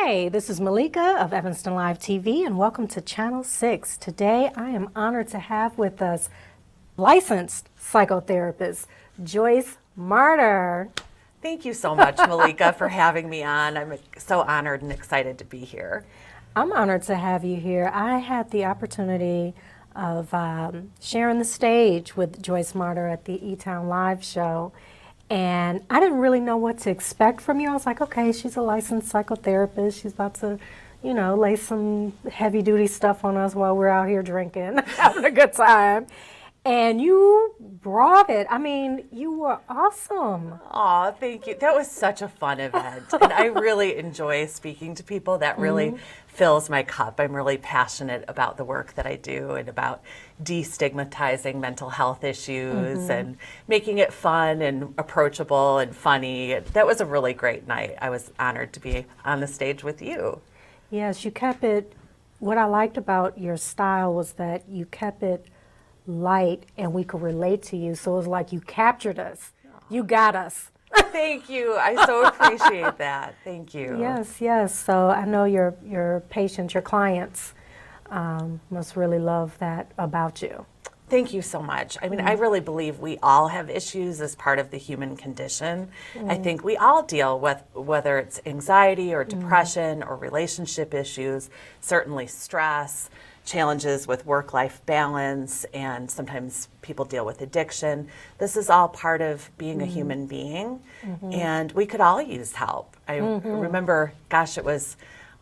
Hey, this is Malika of Evanston Live TV, and welcome to Channel 6. Today, I am honored to have with us licensed psychotherapist Joyce Marter. Thank you so much, Malika, for having me on. I'm so honored and excited to be here. I'm honored to have you here. I had the opportunity of sharing the stage with Joyce Marter at the E-Town Live show, and I didn't really know what to expect from you. I was like, okay, she's a licensed psychotherapist. She's about to, lay some heavy-duty stuff on us while we're out here drinking, having a good time. And you brought it. I mean, you were awesome. Aw, thank you. That was such a fun event. And I really enjoy speaking to people. That really fills my cup. I'm really passionate about the work that I do and about destigmatizing mental health issues and making it fun and approachable and funny. That was a really great night. I was honored to be on the stage with you. Yes, you kept it. What I liked about your style was that you kept it light and we could relate to you. So it was like you captured us. You got us. Thank you. I so appreciate that. Thank you. Yes, yes. So I know your patients, your clients must really love that about you. Thank you so much. I mean, I really believe we all have issues as part of the human condition. I think we all deal with, whether it's anxiety or depression or relationship issues, certainly stress, challenges with work-life balance, and sometimes people deal with addiction. This is all part of being a human being, and we could all use help. I remember, gosh, it was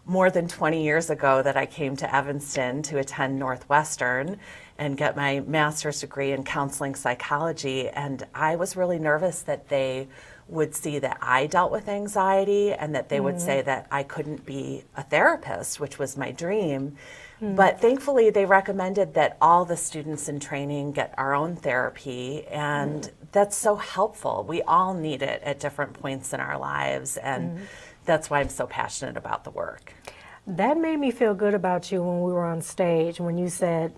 more than 20 years ago that I came to Evanston to attend Northwestern and get my master's degree in counseling psychology, and I was really nervous that they would see that I dealt with anxiety and that they would say that I couldn't be a therapist, which was my dream. But thankfully, they recommended that all the students in training get our own therapy, and that's so helpful. We all need it at different points in our lives, and that's why I'm so passionate about the work. That made me feel good about you when we were on stage, when you said,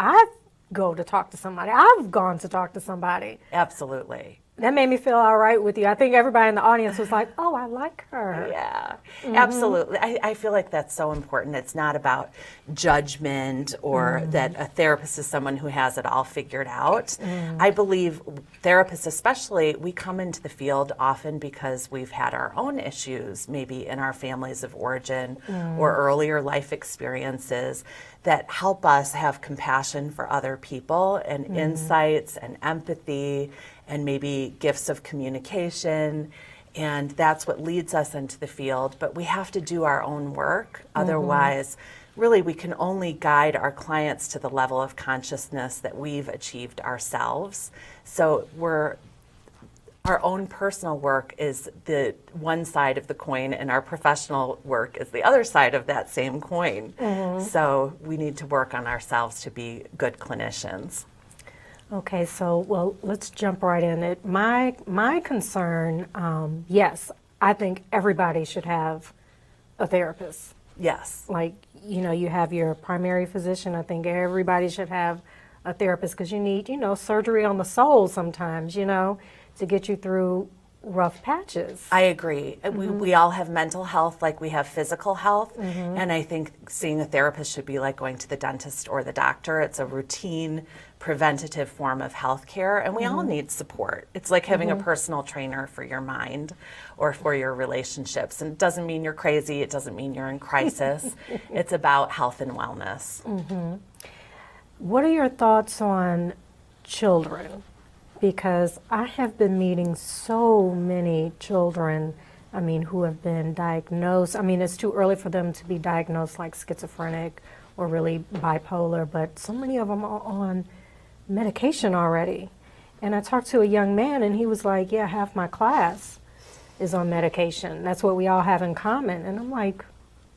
I go to talk to somebody. I've gone to talk to somebody. Absolutely. That made me feel all right with you. I think everybody in the audience was like, oh, I like her. Yeah, absolutely. I feel like that's so important. It's not about judgment or that a therapist is someone who has it all figured out. I believe therapists especially, we come into the field often because we've had our own issues, maybe in our families of origin or earlier life experiences that help us have compassion for other people and insights and empathy and maybe gifts of communication, and that's what leads us into the field. But we have to do our own work. Otherwise, really, we can only guide our clients to the level of consciousness that we've achieved ourselves. So our own personal work is the one side of the coin, and our professional work is the other side of that same coin. So we need to work on ourselves to be good clinicians. Okay, so, well, let's jump right in it. My concern, yes, I think everybody should have a therapist. Yes. Like, you have your primary physician. I think everybody should have a therapist because you need, surgery on the soul sometimes, to get you through rough patches. I agree. We all have mental health like we have physical health, and I think seeing a therapist should be like going to the dentist or the doctor. It's a routine, preventative form of health care, and we all need support. It's like having a personal trainer for your mind or for your relationships. And it doesn't mean you're crazy. It doesn't mean you're in crisis. It's about health and wellness. What are your thoughts on children? Because I have been meeting so many children, who have been diagnosed. It's too early for them to be diagnosed like schizophrenic or really bipolar, but so many of them are on medication already. And I talked to a young man and he was like, yeah, half my class is on medication. That's what we all have in common. And I'm like,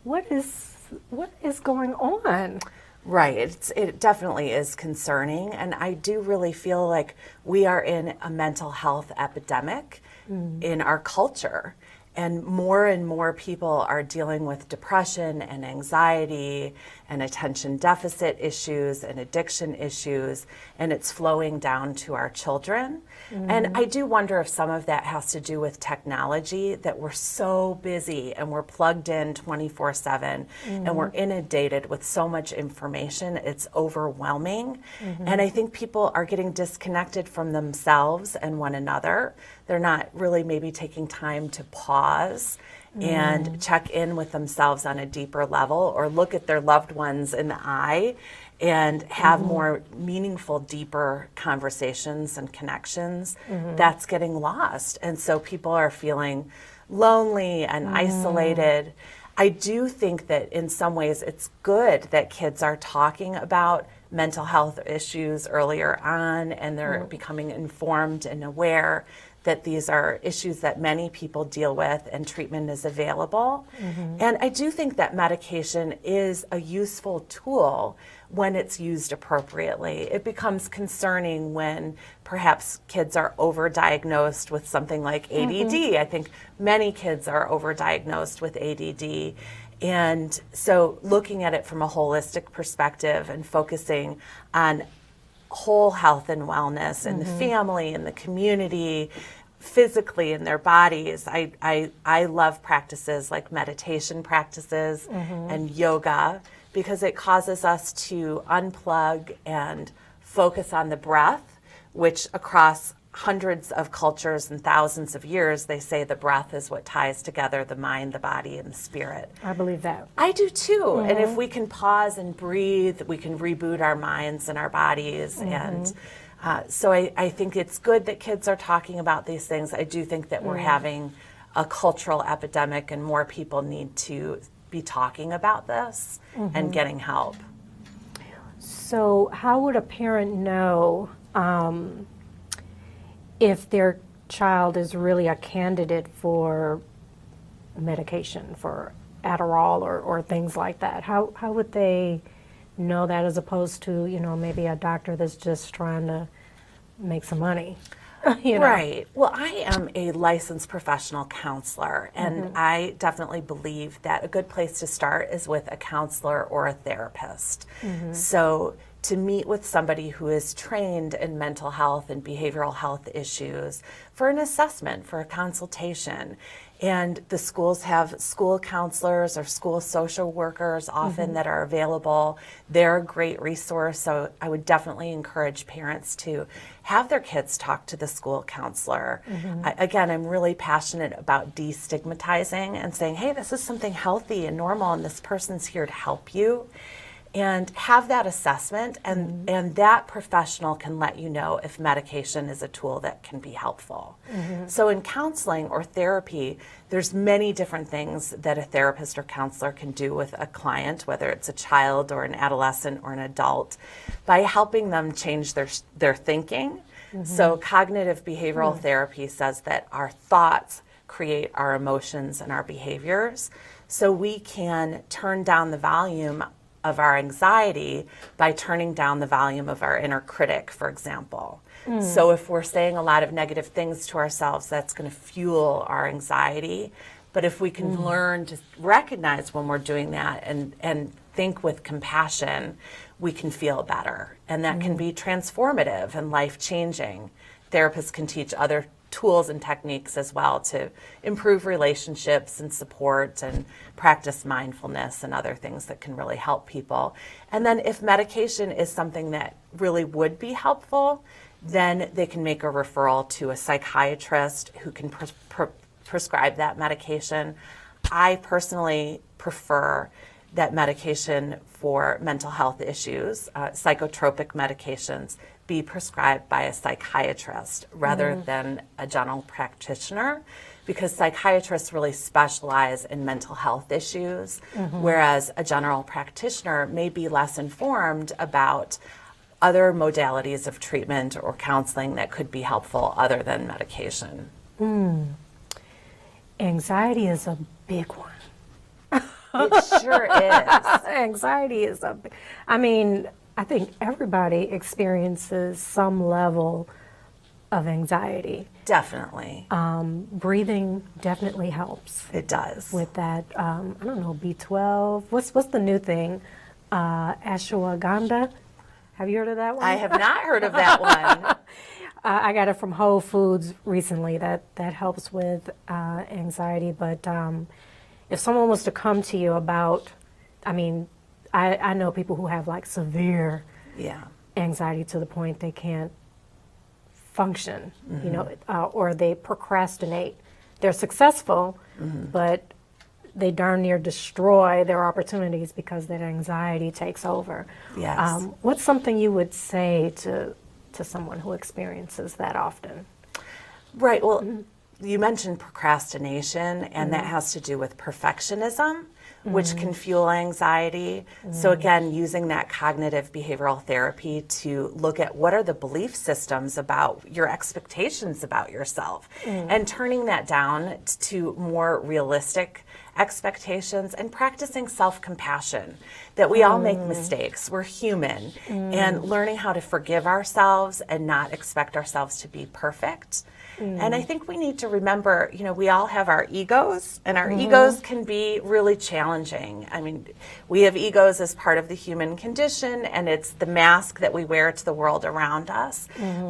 what is going on? Right. It definitely is concerning. And I do really feel like we are in a mental health epidemic in our culture. and more people are dealing with depression and anxiety and attention deficit issues and addiction issues, and it's flowing down to our children. And I do wonder if some of that has to do with technology, that we're so busy and we're plugged in 24/7 and we're inundated with so much information, it's overwhelming. And I think people are getting disconnected from themselves and one another. They're not really maybe taking time to pause and check in with themselves on a deeper level, or look at their loved ones in the eye and have more meaningful, deeper conversations and connections. That's getting lost. And so people are feeling lonely and isolated. I do think that in some ways it's good that kids are talking about mental health issues earlier on, and they're becoming informed and aware that these are issues that many people deal with and treatment is available. And I do think that medication is a useful tool when it's used appropriately. It becomes concerning when perhaps kids are overdiagnosed with something like ADD. I think many kids are overdiagnosed with ADD. And so looking at it from a holistic perspective and focusing on whole health and wellness in the family, in the community, physically in their bodies. I love practices like meditation practices and yoga, because it causes us to unplug and focus on the breath, which across hundreds of cultures and thousands of years, they say the breath is what ties together the mind, the body, and the spirit. I believe that. I do too. And if we can pause and breathe, we can reboot our minds and our bodies. And so I think it's good that kids are talking about these things. I do think that we're having a cultural epidemic, and more people need to be talking about this and getting help. So how would a parent know if their child is really a candidate for medication, for Adderall or things like that? How would they know that, as opposed to, maybe a doctor that's just trying to make some money? Right. Well, I am a licensed professional counselor, and I definitely believe that a good place to start is with a counselor or a therapist. So to meet with somebody who is trained in mental health and behavioral health issues for an assessment, for a consultation. And the schools have school counselors or school social workers often that are available. They're a great resource. So I would definitely encourage parents to have their kids talk to the school counselor. Again, I'm really passionate about destigmatizing and saying, hey, this is something healthy and normal, and this person's here to help you. And have that assessment, and that professional can let you know if medication is a tool that can be helpful. So in counseling or therapy, there's many different things that a therapist or counselor can do with a client, whether it's a child or an adolescent or an adult, by helping them change their thinking. So cognitive behavioral therapy says that our thoughts create our emotions and our behaviors. So we can turn down the volume of our anxiety by turning down the volume of our inner critic, for example. So if we're saying a lot of negative things to ourselves, that's going to fuel our anxiety. But if we can learn to recognize when we're doing that and think with compassion, we can feel better. And that can be transformative and life-changing. Therapists can teach other tools and techniques as well to improve relationships and support, and practice mindfulness and other things that can really help people. And then if medication is something that really would be helpful, then they can make a referral to a psychiatrist who can prescribe that medication. I personally prefer that medication for mental health issues, psychotropic medications, be prescribed by a psychiatrist rather than a general practitioner, because psychiatrists really specialize in mental health issues, whereas a general practitioner may be less informed about other modalities of treatment or counseling that could be helpful other than medication. Anxiety is a big one. It sure is. Anxiety is I think everybody experiences some level of anxiety. Definitely. Breathing definitely helps It does. with that. I don't know, B12. What's the new thing? Ashwagandha. Have you heard of that one? I have not heard of that one. I got it from Whole Foods recently. That helps with anxiety. But if someone was to come to you about, I mean, I know people who have like severe Yeah. anxiety to the point they can't function, you know, or they procrastinate. They're successful, but they darn near destroy their opportunities because that anxiety takes over. Yes. What's something you would say to someone who experiences that often? Right. Well, you mentioned procrastination, and that has to do with perfectionism, which can fuel anxiety. So again, using that cognitive behavioral therapy to look at what are the belief systems about your expectations about yourself, and turning that down to more realistic expectations, and practicing self-compassion, that we all make mistakes, we're human, and learning how to forgive ourselves and not expect ourselves to be perfect. And I think we need to remember, you know, we all have our egos, and our egos can be really challenging. I mean, we have egos as part of the human condition, and it's the mask that we wear to the world around us.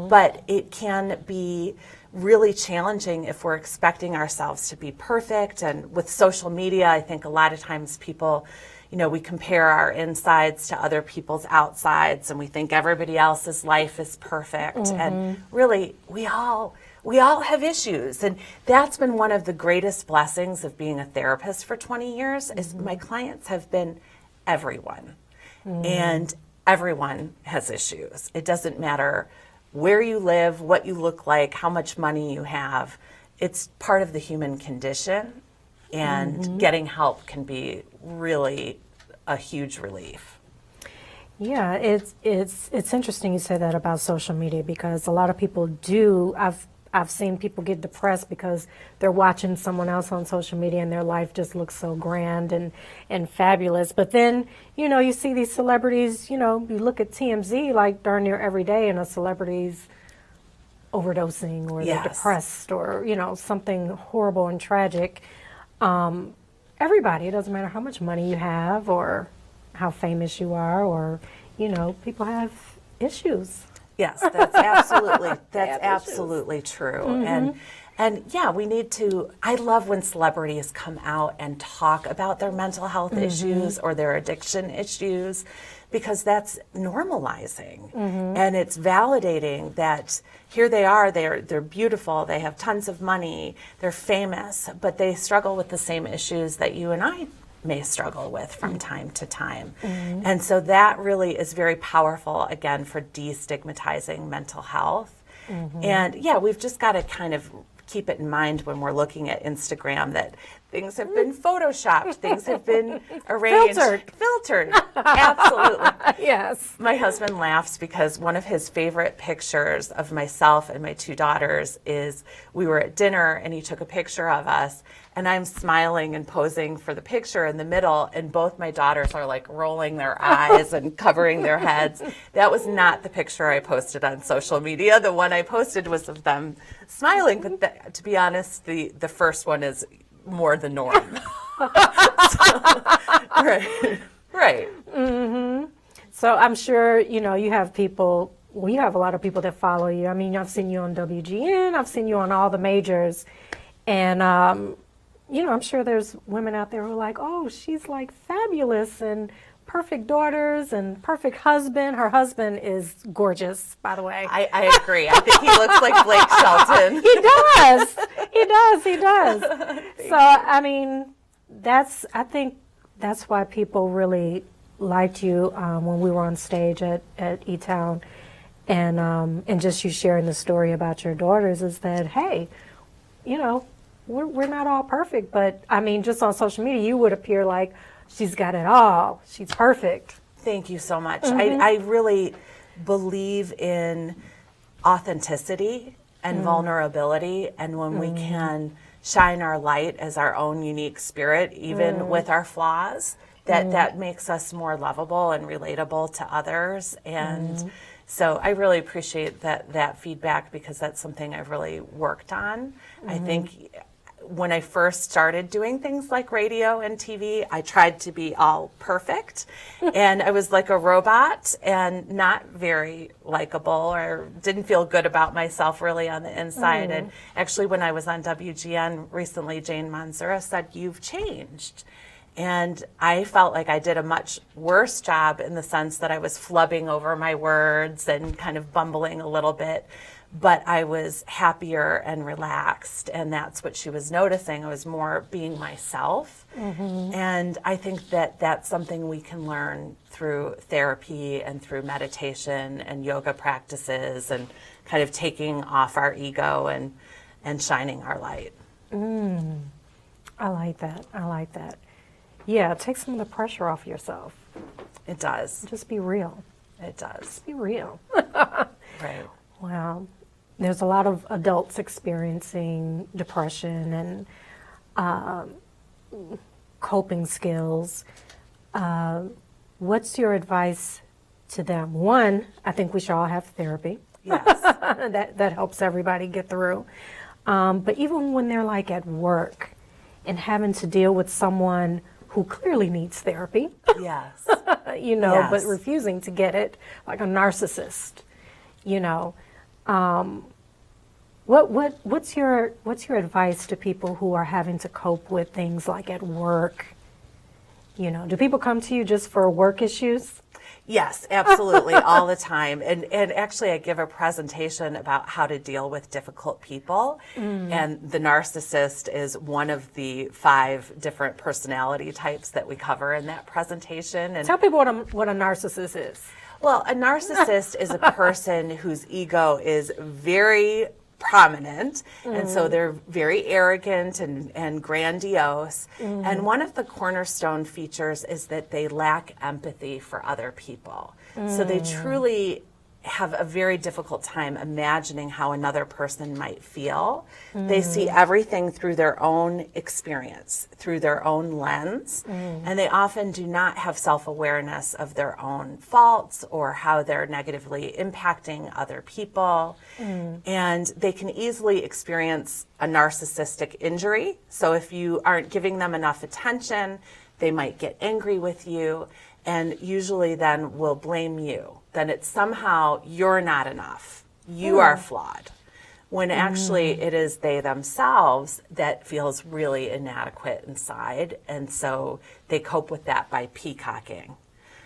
But it can be really challenging if we're expecting ourselves to be perfect. And with social media, I think a lot of times people, you know, we compare our insides to other people's outsides, and we think everybody else's life is perfect. And really, we all have issues. And that's been one of the greatest blessings of being a therapist for 20 years is my clients have been everyone. And everyone has issues. It doesn't matter where you live, what you look like, how much money you have. It's part of the human condition, and getting help can be really a huge relief. Yeah, it's interesting you say that about social media, because a lot of people do. I've seen people get depressed because they're watching someone else on social media and their life just looks so grand and fabulous. But then, you know, you see these celebrities, you know, you look at TMZ like darn near every day, and a celebrity's overdosing, or they're depressed, or, you know, something horrible and tragic. Everybody, it doesn't matter how much money you have or how famous you are, or, you know, people have issues. Yes, that's absolutely true. And yeah, we need to, I love when celebrities come out and talk about their mental health issues or their addiction issues, because that's normalizing and it's validating that here they are, they're beautiful, they have tons of money, they're famous, but they struggle with the same issues that you and I may struggle with from time to time. And so that really is very powerful, again, for destigmatizing mental health. And yeah, we've just got to kind of keep it in mind when we're looking at Instagram that things have been photoshopped, things have been arranged. Filtered. Absolutely. Yes. My husband laughs because one of his favorite pictures of myself and my two daughters is we were at dinner and he took a picture of us, and I'm smiling and posing for the picture in the middle, and both my daughters are like rolling their eyes and covering their heads. That was not the picture I posted on social media. The one I posted was of them smiling, but to be honest, the first one is more the norm. Right. So I'm sure, you know, you have people, well, you have a lot of people that follow you. I mean, I've seen you on WGN, I've seen you on all the majors, and, you know, I'm sure there's women out there who are like, oh, she's like fabulous, and perfect daughters and perfect husband. Her husband is gorgeous, by the way. I agree. I think he looks like Blake Shelton. He does. So, I mean, I think that's why people really liked you when we were on stage at E-Town, and just you sharing the story about your daughters, is that, hey, you know, we're not all perfect, but I mean, just on social media, you would appear like she's got it all. She's perfect. Thank you so much. I really believe in authenticity and vulnerability, and when we can shine our light as our own unique spirit, even with our flaws, that makes us more lovable and relatable to others. And So I really appreciate that feedback, because that's something I've really worked on. I think when I first started doing things like radio and TV, I tried to be all perfect, and I was like a robot and not very likable, or didn't feel good about myself really on the inside. And actually, when I was on WGN recently, Jane Manzura said, "You've changed." And I felt like I did a much worse job, in the sense that I was flubbing over my words and kind of bumbling a little bit. But I was happier and relaxed, and that's what she was noticing. I was more being myself. And I think that that's something we can learn through therapy and through meditation and yoga practices, and kind of taking off our ego and shining our light. I like that. I like that. Yeah, take some of the pressure off yourself. It does. Just be real. It does. Just be real. Right. Wow. There's a lot of adults experiencing depression and coping skills. What's your advice to them? One, I think we should all have therapy. Yes. that helps everybody get through. But even when they're like at work and having to deal with someone who clearly needs therapy, Yes. but Yes. refusing to get it, like a narcissist, what's your advice to people who are having to cope with things like at work? Do people come to you just for work issues? Yes, absolutely, all the time. And actually, I give a presentation about how to deal with difficult people. And the narcissist is one of the 5 different personality types that we cover in that presentation. And Tell people what a narcissist is. well, a narcissist is a person whose ego is very prominent, and so they're very arrogant and grandiose. And one of the cornerstone features is that they lack empathy for other people. So they truly have a very difficult time imagining how another person might feel. They see everything through their own experience, through their own lens, and they often do not have self-awareness of their own faults or how they're negatively impacting other people. And they can easily experience a narcissistic injury. So if you aren't giving them enough attention, they might get angry with you, and usually then will blame you. Then it's somehow you're not enough. You are flawed. When actually it is they themselves that feels really inadequate inside. And so they cope with that by peacocking.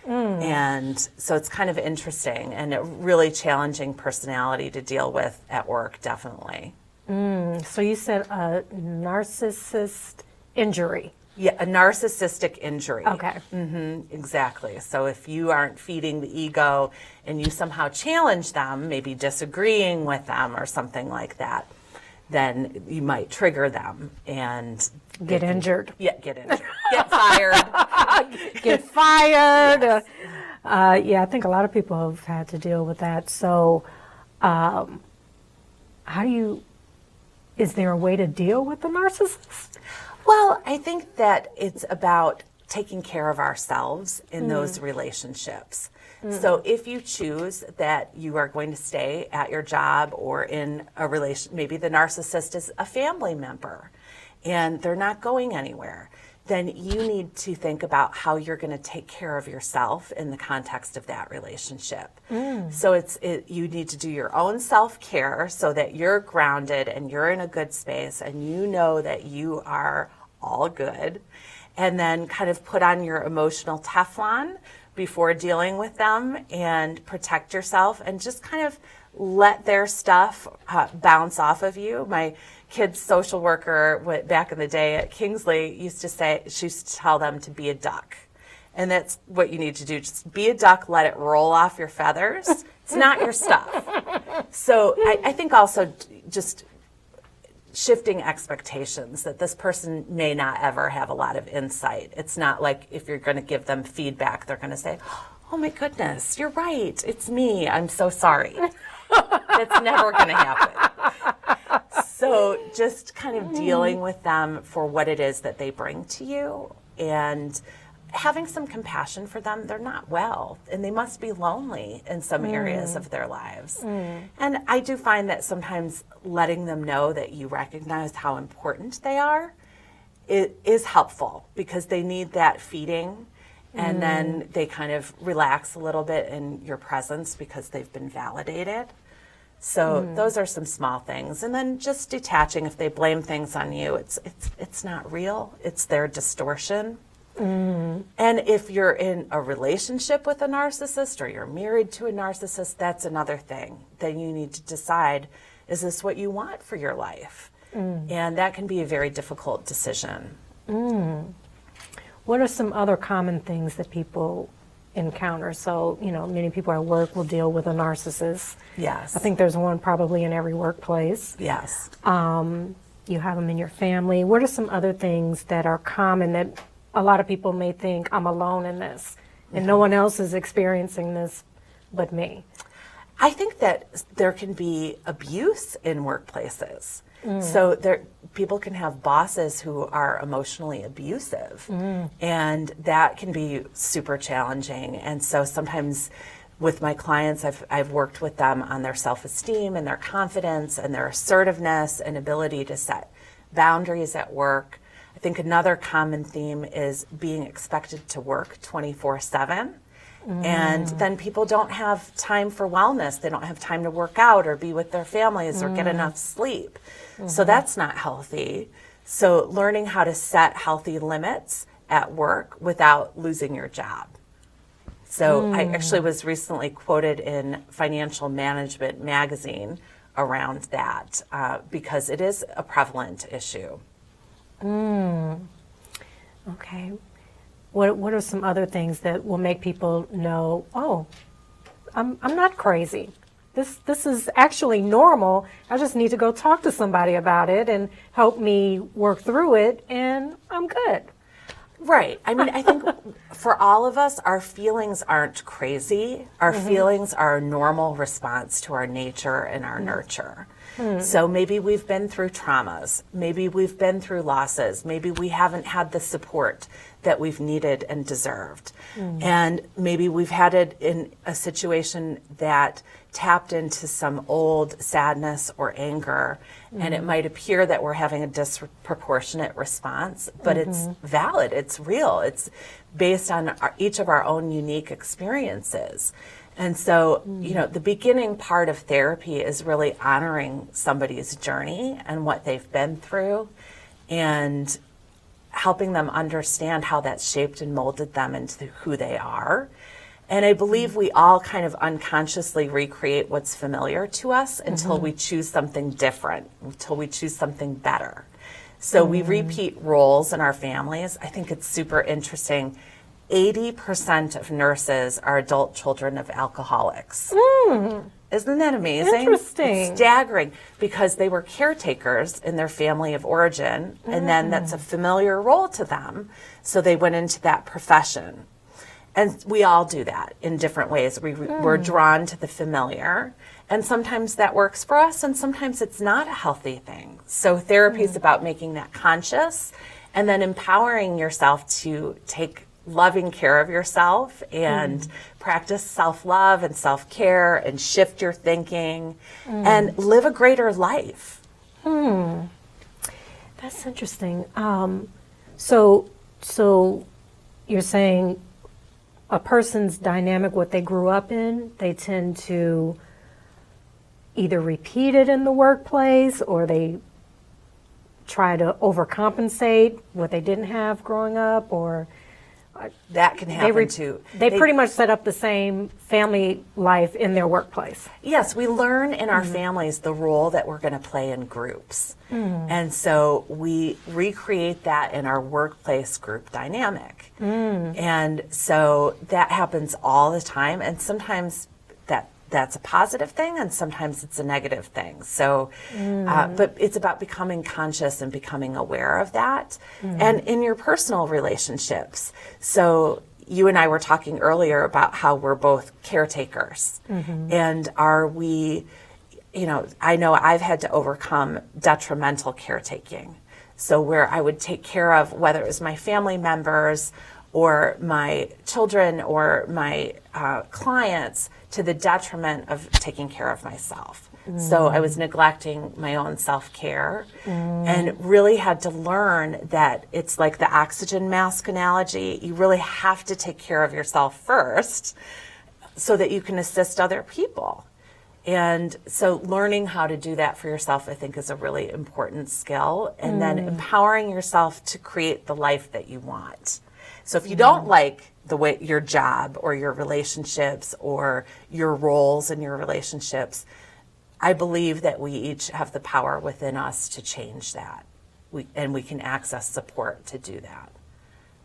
And so it's kind of interesting and a really challenging personality to deal with at work, definitely. So you said a narcissist injury. Yeah, a narcissistic injury. Okay. Exactly. So if you aren't feeding the ego and you somehow challenge them, maybe disagreeing with them or something like that, then you might trigger them and Get injured. Yeah, get injured. Get fired. Get fired. Yeah, I think a lot of people have had to deal with that. So is there a way to deal with the narcissist? Well, I think that it's about taking care of ourselves in those relationships. So if you choose that you are going to stay at your job or in a relation, maybe the narcissist is a family member and they're not going anywhere, then you need to think about how you're going to take care of yourself in the context of that relationship. So you need to do your own self-care so that you're grounded and you're in a good space and you know that you are all good. And then kind of put on your emotional Teflon before dealing with them and protect yourself and just kind of let their stuff bounce off of you. My kid's social worker back in the day at Kingsley used to say, she used to tell them to be a duck. And that's what you need to do. Just be a duck, let it roll off your feathers. It's not your stuff. So I think also just shifting expectations that this person may not ever have a lot of insight. It's not like if you're going to give them feedback, they're going to say, oh my goodness, you're right. It's me. I'm so sorry. That's never going to happen. So just kind of dealing with them for what it is that they bring to you and having some compassion for them. They're not well, and they must be lonely in some areas of their lives. And I do find that sometimes letting them know that you recognize how important they are, it is helpful, because they need that feeding, and then they kind of relax a little bit in your presence because they've been validated. So those are some small things. And then just detaching. If they blame things on you, it's not real. It's their distortion. And if you're in a relationship with a narcissist, or you're married to a narcissist, that's another thing. Then you need to decide, is this what you want for your life? And that can be a very difficult decision. What are some other common things that people encounter? So, many people at work will deal with a narcissist. Yes. I think there's one probably in every workplace. Yes. You have them in your family. What are some other things that are common that a lot of people may think, I'm alone in this, and no one else is experiencing this but me? I think that there can be abuse in workplaces. So people can have bosses who are emotionally abusive, and that can be super challenging. And so sometimes with my clients, I've worked with them on their self-esteem and their confidence and their assertiveness and ability to set boundaries at work. I think another common theme is being expected to work 24/7. And then people don't have time for wellness. They don't have time to work out or be with their families or get enough sleep. So that's not healthy. So learning how to set healthy limits at work without losing your job. So I actually was recently quoted in Financial Management magazine around that, because it is a prevalent issue. Okay. What are some other things that will make people know, oh, I'm not crazy. This is actually normal. I just need to go talk to somebody about it and help me work through it, and I'm good. Right. I mean, I think for all of us, our feelings aren't crazy. Our feelings are a normal response to our nature and our nurture. So maybe we've been through traumas. Maybe we've been through losses. Maybe we haven't had the support that we've needed and deserved. And maybe we've had it in a situation that tapped into some old sadness or anger, and it might appear that we're having a disproportionate response, but it's valid, it's real, it's based on each of our own unique experiences. And so, the beginning part of therapy is really honoring somebody's journey and what they've been through, and helping them understand how that's shaped and molded them into who they are. And I believe we all kind of unconsciously recreate what's familiar to us until we choose something different, until we choose something better. So we repeat roles in our families. I think it's super interesting. 80% of nurses are adult children of alcoholics. Isn't that amazing? Interesting. It's staggering, because they were caretakers in their family of origin, and then that's a familiar role to them, so they went into that profession. And we all do that in different ways. We're drawn to the familiar, and sometimes that works for us, and sometimes it's not a healthy thing. So therapy is about making that conscious, and then empowering yourself to take loving care of yourself and practice self-love and self-care and shift your thinking and live a greater life. That's interesting. So you're saying a person's dynamic, what they grew up in, they tend to either repeat it in the workplace, or they try to overcompensate what they didn't have growing up, or That can happen too. They pretty much set up the same family life in their workplace. Yes, we learn in our families the role that we're going to play in groups. And so we recreate that in our workplace group dynamic. And so that happens all the time. And sometimes that's a positive thing, and sometimes it's a negative thing. So, but it's about becoming conscious and becoming aware of that. And in your personal relationships. So you and I were talking earlier about how we're both caretakers. And are we, I know I've had to overcome detrimental caretaking. So where I would take care of, whether it was my family members or my children or my clients to the detriment of taking care of myself. So I was neglecting my own self-care and really had to learn that it's like the oxygen mask analogy. You really have to take care of yourself first so that you can assist other people. And so learning how to do that for yourself, I think, is a really important skill. And then empowering yourself to create the life that you want. So if you don't like the way your job or your relationships or your roles in your relationships, I believe that we each have the power within us to change that. And we can access support to do that.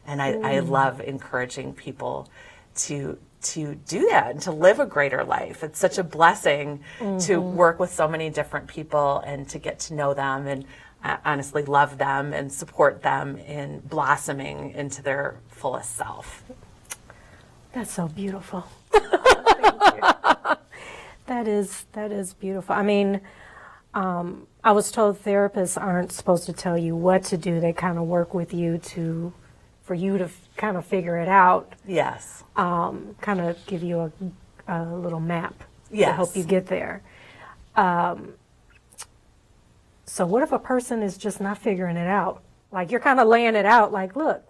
And I love encouraging people to do that and to live a greater life. It's such a blessing to work with so many different people and to get to know them and honestly love them and support them in blossoming into their fullest self. That's so beautiful. Thank you. That is beautiful. I mean, I was told therapists aren't supposed to tell you what to do. They kind of work with you for you to kind of figure it out. Yes. Kind of give you a little map to Yes. help you get there. So what if a person is just not figuring it out? Like you're kind of laying it out like, look,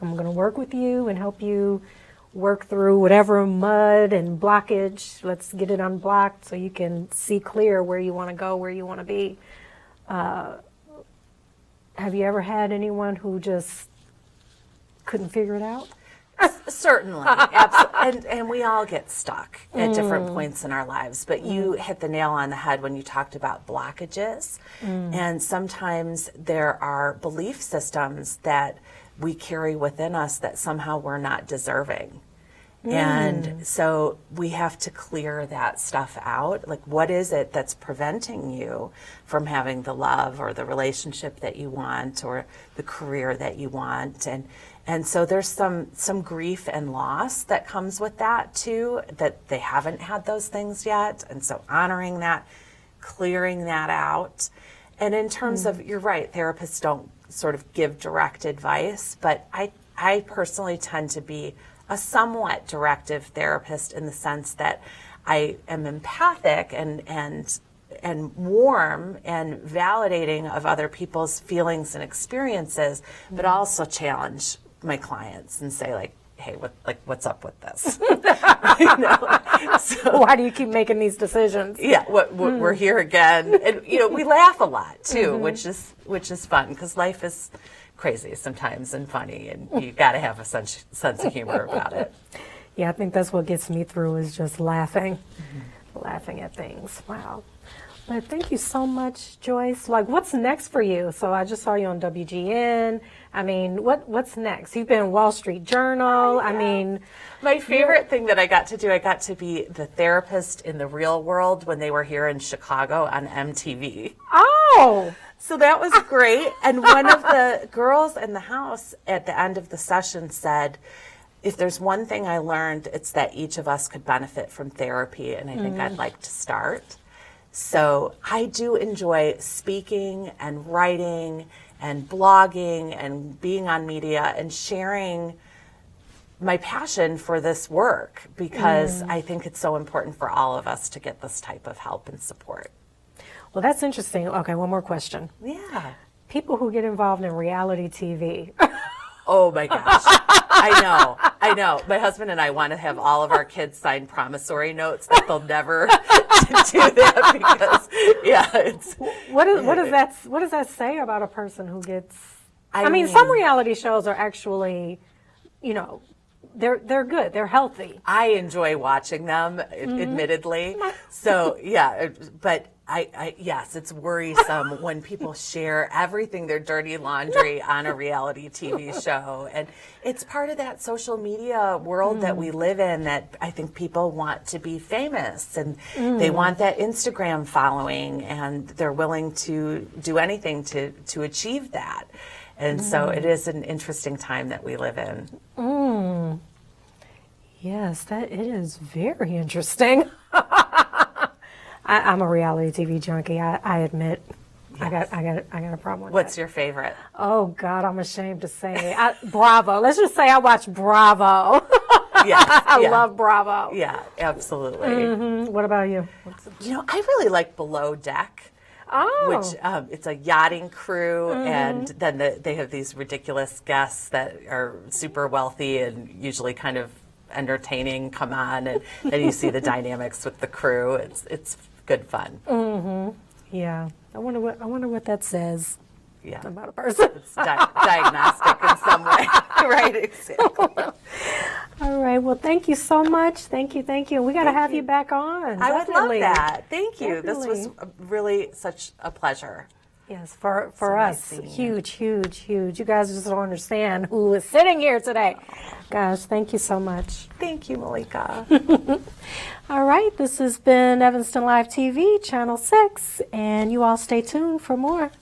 I'm going to work with you and help you work through whatever mud and blockage. Let's get it unblocked so you can see clear where you want to go, where you want to be. Have you ever had anyone who just couldn't figure it out? Certainly, absolutely. And we all get stuck at different points in our lives. But you hit the nail on the head when you talked about blockages. And sometimes there are belief systems that we carry within us that somehow we're not deserving. And so we have to clear that stuff out. Like, what is it that's preventing you from having the love or the relationship that you want or the career that you want? And so there's some grief and loss that comes with that too, that they haven't had those things yet. And so honoring that, clearing that out. And in terms of, you're right, therapists don't sort of give direct advice, but I personally tend to be a somewhat directive therapist in the sense that I am empathic and warm and validating of other people's feelings and experiences, but also challenge my clients and say like, hey, what's up with this? You know? So, Why do you keep making these decisions? yeah, we're here again, and you know we laugh a lot too, which is fun because life is crazy sometimes and funny, and you got to have a sense of humor about it. Yeah, I think that's what gets me through is just laughing at things. Wow. But thank you so much, Joyce. Like, what's next for you? So I just saw you on WGN. I mean, what's next? You've been Wall Street Journal. I mean, my favorite thing that I got to do, I got to be the therapist in the real world when they were here in Chicago on MTV. Oh! So that was great. And one of the girls in the house at the end of the session said, if there's one thing I learned, it's that each of us could benefit from therapy, and I think I'd like to start. So I do enjoy speaking and writing and blogging and being on media and sharing my passion for this work because I think it's so important for all of us to get this type of help and support. Well, that's interesting. Okay, one more question. Yeah. People who get involved in reality TV. Oh my gosh. I know. My husband and I want to have all of our kids sign promissory notes that they'll never do that because, yeah, it's. What does that say about a person who gets? I mean, mean, some reality shows are actually, you know, they're good. They're healthy. I enjoy watching them, admittedly. So yeah, but yes, it's worrisome when people share everything, their dirty laundry on a reality TV show. And it's part of that social media world that we live in that I think people want to be famous and they want that Instagram following and they're willing to do anything to achieve that. And so it is an interesting time that we live in. Yes, it is very interesting. I'm a reality TV junkie, I admit. I got a problem with What's that. your favorite? Oh God, I'm ashamed to say Bravo. Let's just say I watch Bravo. Yeah, I love Bravo. Yeah, absolutely. What about you? I really like Below Deck. Oh, Which it's a yachting crew, and then they have these ridiculous guests that are super wealthy and usually kind of entertaining come on, and then you see the dynamics with the crew. It's good fun. yeah. I wonder what that says Yeah, about a person. it's diagnostic in some way, right? Exactly. All right. Well, thank you so much. Thank you. We got to have you back on. I would Definitely. love that. Thank you. Definitely. This was really such a pleasure. Yes, for nice us, seeing you. huge. You guys just don't understand who is sitting here today. Gosh, thank you so much. Thank you, Malika. All right, this has been Evanston Live TV, Channel 6, and you all stay tuned for more.